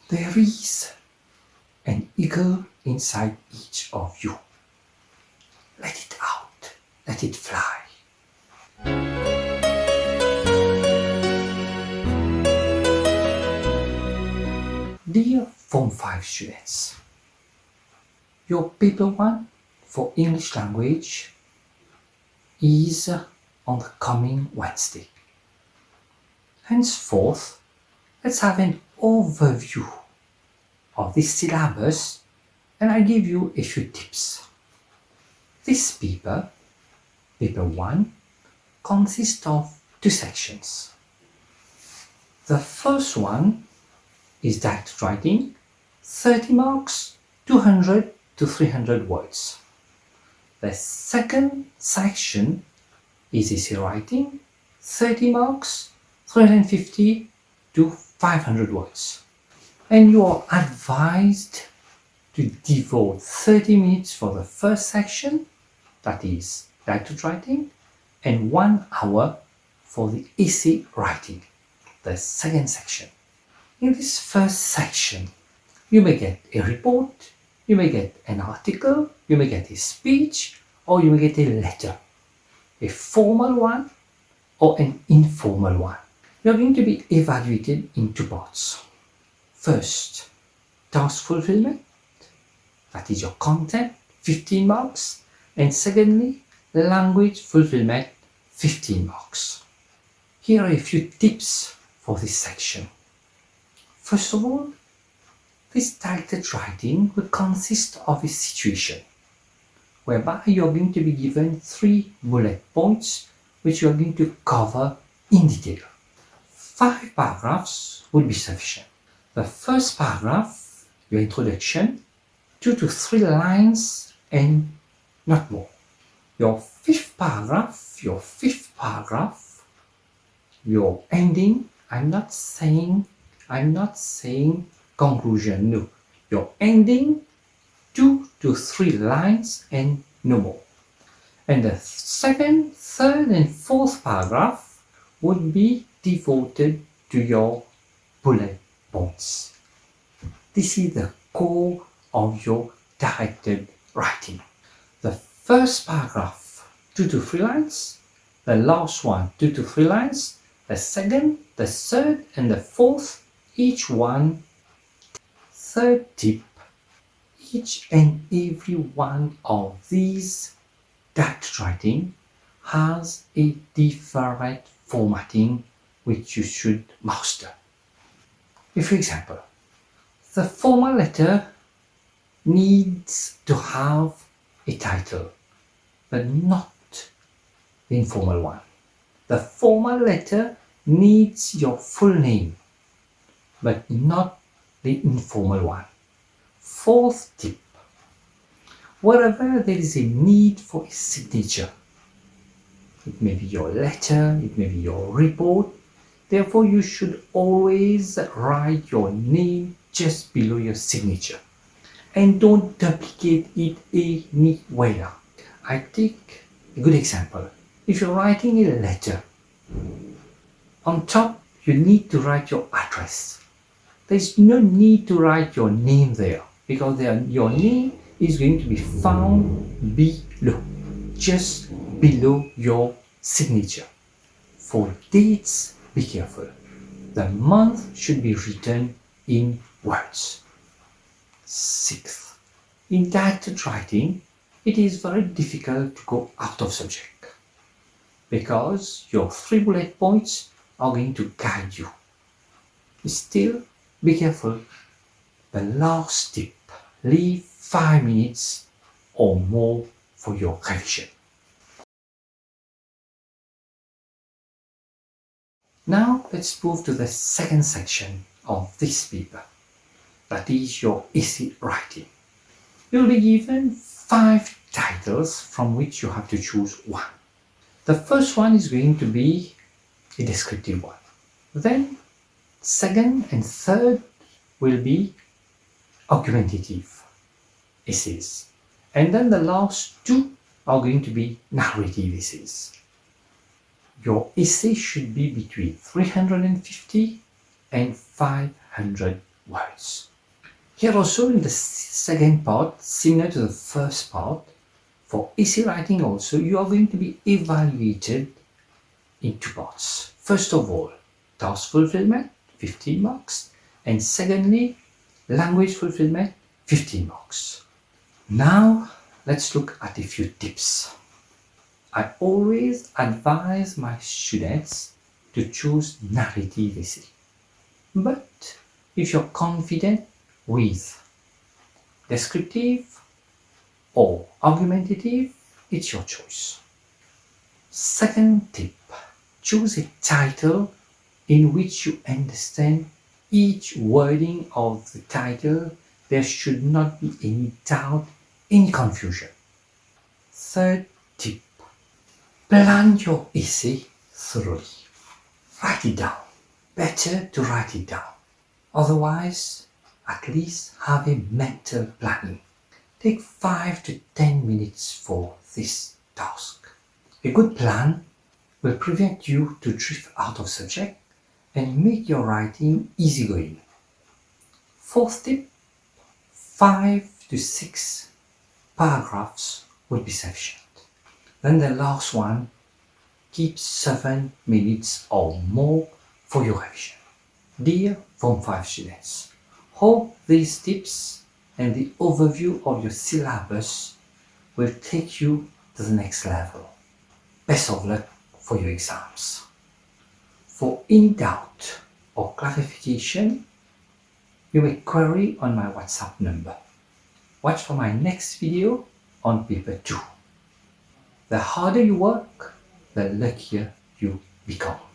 There is an eagle inside each of you. Let it out. Let it fly. Dear Form 5 students, your paper 1 for English language is on the coming Wednesday. Henceforth, let's have an overview of this syllabus and I give you a few tips. This paper 1, consists of 2 sections. The first one is direct writing, 30 marks, 200 to 300 words. The second section is essay writing, 30 marks, 350 to 500 words. And you are advised to devote 30 minutes for the first section, that is direct writing, and 1 hour for the essay writing, the second section. In this first section, you may get a report, you may get an article, you may get a speech, or you may get a letter, a formal one or an informal one. You are going to be evaluated in 2 parts. First, task fulfillment, that is your content, 15 marks, and secondly, language fulfillment, 15 marks. Here are a few tips for this section. First of all, this directed writing will consist of a situation whereby you are going to be given 3 bullet points which you are going to cover in detail. 5 paragraphs will be sufficient. The first paragraph, your introduction, 2 to 3 lines and not more. Your fifth paragraph, your ending, I'm not saying conclusion, no. Your ending, 2 to 3 lines and no more. And the second, third and fourth paragraph would be devoted to your bullet points. This is the core of your directed writing. The first paragraph, 2 to 3 lines. The last one, 2 to 3 lines. The second, the third and the fourth, each one. Third tip, each and every one of these direct writing has a different formatting which you should master. For example, the formal letter needs to have a title, but not the informal one. The formal letter needs your full name, but not the informal one. Fourth tip, wherever there is a need for a signature, it may be your letter, it may be your report, therefore you should always write your name just below your signature and don't duplicate it anywhere. I take a good example. If you're writing a letter, on top you need to write your address. There's no need to write your name there because your name is going to be found below, just below your signature. For dates, be careful. The month should be written in words. Sixth, in directed writing, it is very difficult to go out of subject because your 3 bullet points are going to guide you. Still, be careful. The last tip, leave 5 minutes or more for your revision. Now let's move to the second section of this paper, that is your essay writing. You'll be given 5 titles from which you have to choose one. The first one is going to be a descriptive one. Then second and third will be argumentative essays. And then the last 2 are going to be narrative essays. Your essay should be between 350 and 500 words. Here also in the second part, similar to the first part, for essay writing also, you are going to be evaluated in two parts. First of all, task fulfillment, 15 marks. And secondly, language fulfillment, 15 marks. Now, let's look at a few tips. I always advise my students to choose narrative essay. But if you're confident with descriptive or argumentative, it's your choice. Second tip, choose a title in which you understand each wording of the title. There should not be any doubt, any confusion. Third tip, plan your essay thoroughly. Write it down. Better to write it down. Otherwise, at least have a mental planning. Take 5 to 10 minutes for this task. A good plan will prevent you to drift out of subject and make your writing easygoing. Fourth tip, 5 to 6 paragraphs will be sufficient. Then the last one, keep 7 minutes or more for your revision. Dear Form 5 students, hope these tips and the overview of your syllabus will take you to the next level. Best of luck for your exams. For any doubt or clarification, you may query on my WhatsApp number. Watch for my next video on paper 2. The harder you work, the luckier you become.